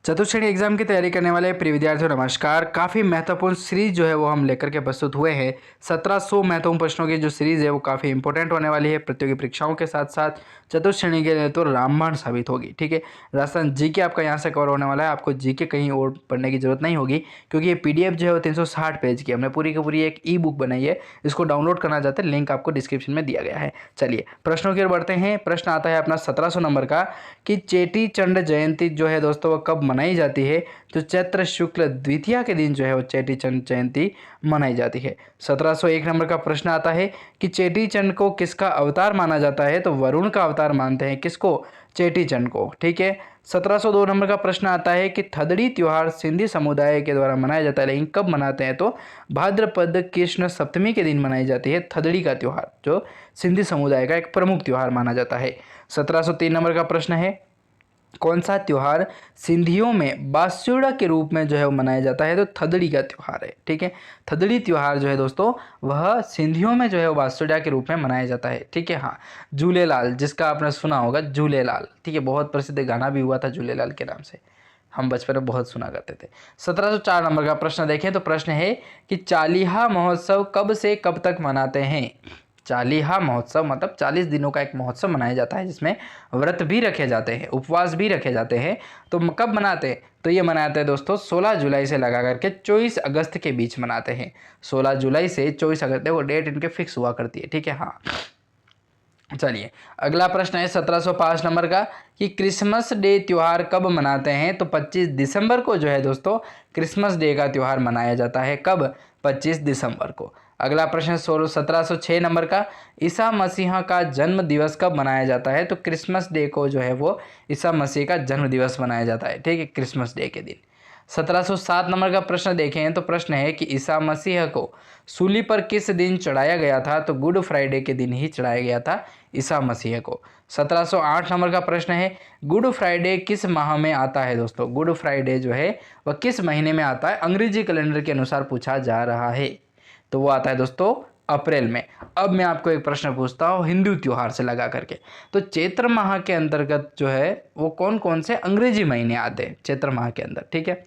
चतुर्श्रेणी exam की तैयारी करने वाले प्रिय विद्यार्थियों नमस्कार। काफ़ी महत्वपूर्ण सीरीज जो है वो हम लेकर के प्रस्तुत हुए हैं। 1700 महत्वपूर्ण प्रश्नों की जो सीरीज है वो काफ़ी इंपॉर्टेंट होने वाली है। प्रतियोगी परीक्षाओं के साथ साथ चतुर्श्रेणी के लिए तो रामबाण साबित होगी। ठीक है, राजस्थान जीके आपका यहाँ से कवर होने वाला है। आपको जीके कहीं और पढ़ने की जरूरत नहीं होगी, क्योंकि ये पीडीएफ जो है वो 360 पेज की हमने पूरी की पूरी एक ई बुक बनाई है। इसको डाउनलोड करना चाहते हैं, लिंक आपको डिस्क्रिप्शन में दिया गया है। चलिए प्रश्नों की ओर बढ़ते हैं। प्रश्न आता है अपना 1700 नंबर का कि चेटी चंड जयंती जो है दोस्तों वो कब मनाई जाती है। तो चैत्र शुक्ल द्वितीया के दिन जो है वो चेटी चंड जयंती मनाई जाती है। 1701 नंबर का प्रश्न आता है कि चेटी चंड को किसका अवतार माना जाता है। तो वरुण का अवतार मानते हैं किसको, चेटी चंड को। ठीक है, 1702 नंबर का प्रश्न आता है कि थदड़ी त्योहार सिंधी समुदाय के द्वारा मनाया जाता है, लेकिन कब मनाते हैं। तो भाद्रपद कृष्ण सप्तमी के दिन मनाई जाती है थदड़ी का त्योहार, जो सिंधी समुदाय का एक प्रमुख त्योहार माना जाता है। 1703 नंबर का प्रश्न है कौन सा त्योहार सिंधियों में बास्योड़ा के रूप में जो है वो मनाया जाता है। तो थदड़ी का त्योहार है। ठीक है, थदड़ी त्योहार जो है दोस्तों वह सिंधियों में जो है वो बास्योड़ा के रूप में मनाया जाता है। ठीक है, हाँ, झूलेलाल जिसका आपने सुना होगा, झूलेलाल। ठीक है, बहुत प्रसिद्ध गाना भी हुआ था झूलेलाल के नाम से, हम बचपन में बहुत सुना करते थे। 1704 नंबर का प्रश्न देखें तो प्रश्न है कि चालीहा महोत्सव कब से कब तक मनाते हैं। चालीहा महोत्सव मतलब 40 दिनों का एक महोत्सव मनाया जाता है, जिसमें व्रत भी रखे जाते हैं, उपवास भी रखे जाते हैं। तो कब मनाते हैं। तो ये मनाते हैं दोस्तों 16 जुलाई से लगा करके 24 अगस्त के बीच मनाते हैं। 16 जुलाई से 24 अगस्त, वो डेट इनके फिक्स हुआ करती है। ठीक है, हाँ। चलिए अगला प्रश्न है 1705 नंबर का कि क्रिसमस डे त्योहार कब मनाते हैं। तो 25 दिसंबर को जो है दोस्तों क्रिसमस डे का त्योहार मनाया जाता है। कब, 25 दिसंबर को। अगला प्रश्न 1706 नंबर का ईसा मसीह का जन्म दिवस कब मनाया जाता है। तो क्रिसमस डे को जो है वो ईसा मसीह का जन्म दिवस मनाया जाता है। ठीक है, क्रिसमस डे के दिन। 1707 नंबर का प्रश्न देखें तो प्रश्न है कि ईसा मसीह को सूली पर किस दिन चढ़ाया गया था। तो गुड फ्राइडे के दिन ही चढ़ाया गया था ईसा मसीह को। 1708 नंबर का प्रश्न है गुड फ्राइडे किस माह में आता है। दोस्तों गुड फ्राइडे जो है वह किस महीने में आता है, अंग्रेजी कैलेंडर के अनुसार पूछा जा रहा है। तो वो आता है दोस्तों अप्रैल में। अब मैं आपको एक प्रश्न पूछता हूँ हिंदू त्योहार से लगा करके। तो चैत्र माह के अंतर्गत जो है वो कौन कौन से अंग्रेजी महीने आते हैं चैत्र माह के अंदर। ठीक है,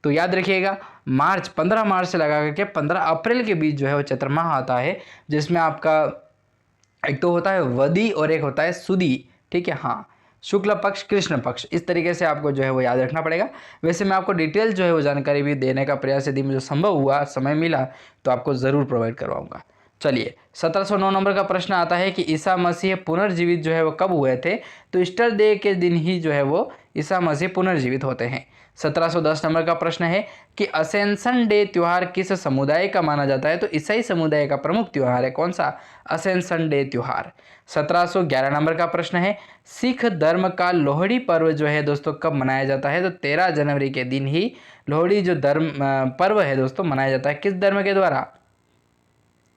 तो याद रखिएगा 15 मार्च से लगा करके 15 अप्रैल के बीच जो है वो चैत्र माह आता है, जिसमें आपका एक तो होता है वदी और एक होता है सुदी। ठीक है, हाँ, शुक्ल पक्ष कृष्ण पक्ष, इस तरीके से आपको जो है वो याद रखना पड़ेगा। वैसे मैं आपको डिटेल जो है वो जानकारी भी देने का प्रयास यदि मुझे संभव हुआ, समय मिला तो आपको ज़रूर प्रोवाइड करवाऊंगा। चलिए 1709 नंबर का प्रश्न आता है कि ईसा मसीह पुनर्जीवित जो है वो कब हुए थे। तो ईस्टर डे के दिन ही जो है वो ईसा मसीह पुनर्जीवित होते हैं। 1710 नंबर का प्रश्न है कि असेंशन डे त्योहार किस समुदाय का माना जाता है। तो ईसाई समुदाय का प्रमुख त्योहार है कौन सा, असेंशन डे त्योहार। 1711 नंबर का प्रश्न है सिख धर्म का लोहड़ी पर्व जो है दोस्तों कब मनाया जाता है। तो 13 जनवरी के दिन ही लोहड़ी जो धर्म पर्व है दोस्तों मनाया जाता है, किस धर्म के द्वारा।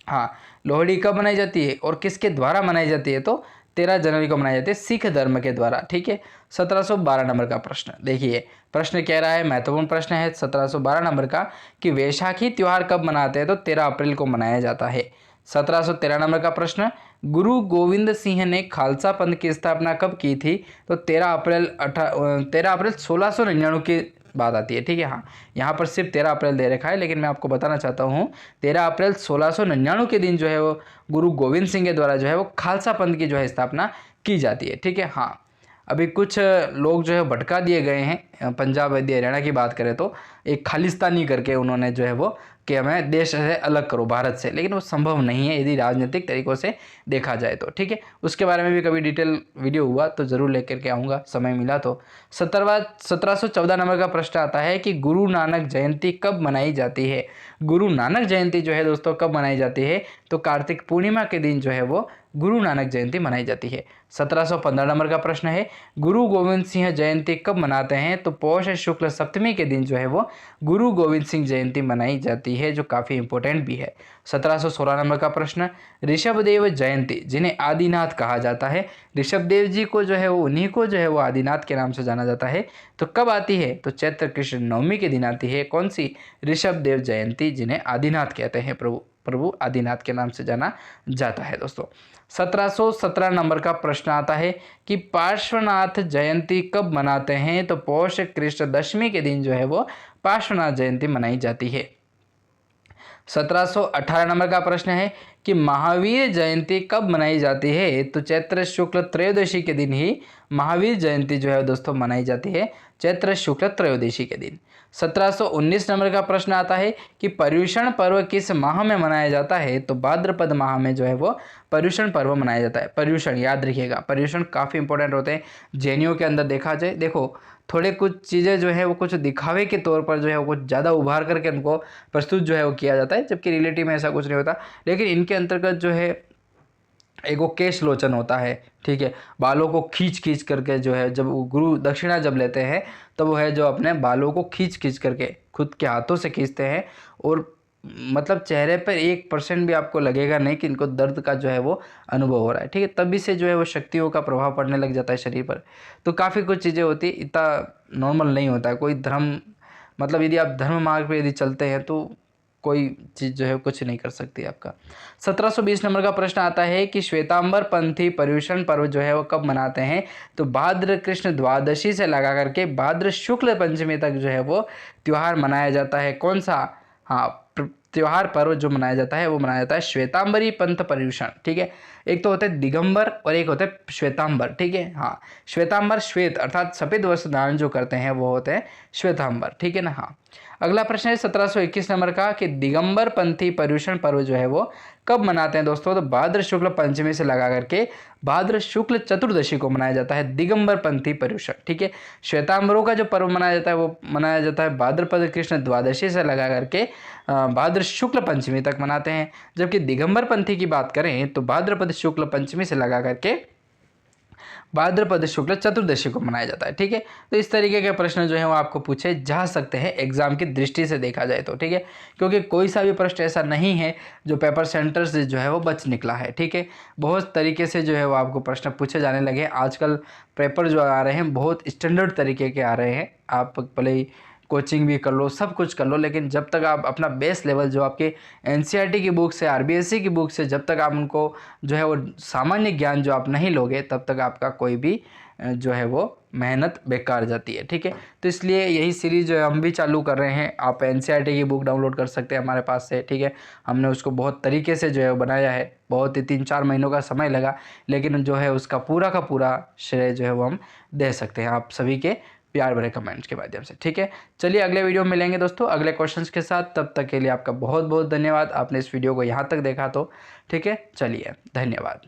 हाँ, लोहड़ी कब मनाई जाती है और किसके द्वारा मनाई जाती है। तो 13 जनवरी को मनाई जाती है सिख धर्म के द्वारा। ठीक है, 1712 नंबर का प्रश्न देखिए, प्रश्न कह रहा है, महत्वपूर्ण प्रश्न है 1712 नंबर का कि वैशाखी त्योहार कब मनाते हैं। तो 13 अप्रैल को मनाया जाता है। 1713 नंबर का प्रश्न गुरु गोविंद सिंह ने खालसा पंथ की स्थापना कब की थी। तो 13 अप्रैल 1699 की बात आती है। ठीक है, हाँ, यहाँ पर सिर्फ 13 अप्रैल दे रखा है, लेकिन मैं आपको बताना चाहता हूँ 13 अप्रैल 1699 के दिन जो है वो गुरु गोविंद सिंह के द्वारा जो है वो खालसा पंथ की जो है स्थापना की जाती है। ठीक है, हाँ, अभी कुछ लोग जो है भटका दिए गए हैं। पंजाब यदि हरियाणा की बात करें तो एक खालिस्तानी करके उन्होंने जो है वो कि हमें देश से अलग करो भारत से, लेकिन वो संभव नहीं है यदि राजनीतिक तरीक़ों से देखा जाए तो। ठीक है, उसके बारे में भी कभी डिटेल वीडियो हुआ तो ज़रूर लेकर के आऊँगा, समय मिला तो। 1714 नंबर का प्रश्न आता है कि गुरु नानक जयंती कब मनाई जाती है। गुरु नानक जयंती जो है दोस्तों कब मनाई जाती है। तो कार्तिक पूर्णिमा के दिन जो है वो गुरु नानक जयंती मनाई जाती है। 1715 नंबर का प्रश्न है गुरु गोविंद सिंह जयंती कब मनाते हैं। तो पौष शुक्ल सप्तमी के दिन जो है वो गुरु गोविंद सिंह जयंती मनाई जाती है, जो काफ़ी इंपॉर्टेंट भी है। 1716 नंबर का प्रश्न, ऋषभदेव जयंती जिन्हें आदिनाथ कहा जाता है, ऋषभदेव जी को जो है वो उन्हीं को जो है वो आदिनाथ के नाम से जाना जाता है, तो कब आती है? तो चैत्र कृष्ण नवमी के दिन आती है। कौन सी? ऋषभदेव जयंती जिन्हें आदिनाथ कहते हैं, प्रभु आदिनाथ के नाम से जाना जाता है दोस्तों। 1717 नंबर का प्रश्न आता है कि पार्श्वनाथ जयंती कब मनाते हैं? तो पौष कृष्ण दशमी के दिन जो है वो पार्श्वनाथ जयंती मनाई जाती है। 1718 नंबर का प्रश्न है कि महावीर जयंती कब मनाई जाती है? तो चैत्र शुक्ल त्रयोदशी के दिन ही महावीर जयंती जो है दोस्तों मनाई जाती है, चैत्र शुक्ल त्रयोदशी के दिन। 1719 नंबर का प्रश्न आता है कि पर्युषण पर्व किस माह में मनाया जाता है? तो भाद्रपद माह में जो है वो पर्युषण पर्व मनाया जाता है। पर्युषण याद रखिएगा, पर्युषण काफ़ी इंपॉर्टेंट होते हैं। जैनियों के अंदर देखा जाए, देखो थोड़े कुछ चीज़ें जो है वो कुछ दिखावे के तौर पर जो है वो कुछ ज़्यादा उभार करके उनको प्रस्तुत जो है वो किया जाता है, जबकि रियलिटी में ऐसा कुछ नहीं होता। लेकिन इनके अंतर्गत जो है एक वो केश लोचन होता है, ठीक है, बालों को खींच खींच करके जो है, जब वो गुरु दक्षिणा जब लेते हैं तो वो है जो अपने बालों को खींच खींच करके खुद के हाथों से खींचते हैं, और मतलब चेहरे पर 1% भी आपको लगेगा नहीं कि इनको दर्द का जो है वो अनुभव हो रहा है, ठीक है। तभी से जो है वो शक्तियों का प्रभाव पड़ने लग जाता है शरीर पर। तो काफ़ी कुछ चीज़ें होती, इतना नॉर्मल नहीं होता है कोई धर्म, मतलब यदि आप धर्म मार्ग पर यदि चलते हैं तो कोई चीज़ जो है कुछ नहीं कर सकती आपका। 1720 नंबर का प्रश्न आता है कि श्वेतांबर पंथी पर्युषण पर्व जो है वो कब मनाते हैं? तो भाद्र कृष्ण द्वादशी से लगा करके भाद्र शुक्ल पंचमी तक जो है वो त्यौहार मनाया जाता है। कौन सा? हाँ, त्यौहार पर्व जो मनाया जाता है वो मनाया जाता है श्वेतांबरी पंथ पर्युषण, ठीक है। एक तो होता है दिगंबर और एक होता है श्वेतांबर, ठीक है। हाँ, श्वेतांबर श्वेत अर्थात सफ़ेद वस्त्र धारण जो करते हैं वो होते हैं श्वेतांबर, ठीक है ना। हाँ, अगला प्रश्न है 1721 नंबर का कि दिगंबर पंथी पर्युषण पर्व जो है वो कब मनाते हैं दोस्तों? तो भाद्र शुक्ल पंचमी से लगा करके भाद्र शुक्ल चतुर्दशी को मनाया जाता है दिगंबर पंथी पर्युषण, ठीक है। श्वेतांबरों का जो पर्व मनाया जाता है वो मनाया जाता है भाद्रपद कृष्ण द्वादशी से लगा करके भाद्र शुक्ल पंचमी तक मनाते हैं, जबकि दिगंबर पंथी की बात करें तो भाद्रपद शुक्ल पंचमी से लगा करके भाद्रपद शुक्ल चतुर्दशी को मनाया जाता है, ठीक है। तो इस तरीके के प्रश्न जो है वो आपको पूछे जा सकते हैं एग्जाम की दृष्टि से देखा जाए तो, ठीक है, क्योंकि कोई सा भी प्रश्न ऐसा नहीं है जो पेपर सेंटर से जो है वो बच निकला है, ठीक है। बहुत तरीके से जो है वो आपको प्रश्न पूछे जाने लगे। आजकल पेपर जो आ रहे हैं बहुत स्टैंडर्ड तरीके के आ रहे हैं। आप भले ही कोचिंग भी कर लो, सब कुछ कर लो, लेकिन जब तक आप अपना बेस लेवल जो आपके एनसीईआरटी की बुक से, आरबीएससी की बुक से जब तक आप उनको जो है वो सामान्य ज्ञान जो आप नहीं लोगे, तब तक आपका कोई भी जो है वो मेहनत बेकार जाती है, ठीक है। तो इसलिए यही सीरीज़ जो है हम भी चालू कर रहे हैं। आप एनसीईआरटी की बुक डाउनलोड कर सकते हैं हमारे पास से, ठीक है। हमने उसको बहुत तरीके से जो है बनाया है, बहुत ही 3-4 महीनों का समय लगा, लेकिन जो है उसका पूरा का पूरा श्रेय जो है वो हम दे सकते हैं आप सभी के प्यार भरे कमेंट्स के माध्यम से, ठीक है। चलिए अगले वीडियो में मिलेंगे दोस्तों अगले क्वेश्चंस के साथ। तब तक के लिए आपका बहुत बहुत धन्यवाद। आपने इस वीडियो को यहाँ तक देखा तो, ठीक है। चलिए, धन्यवाद।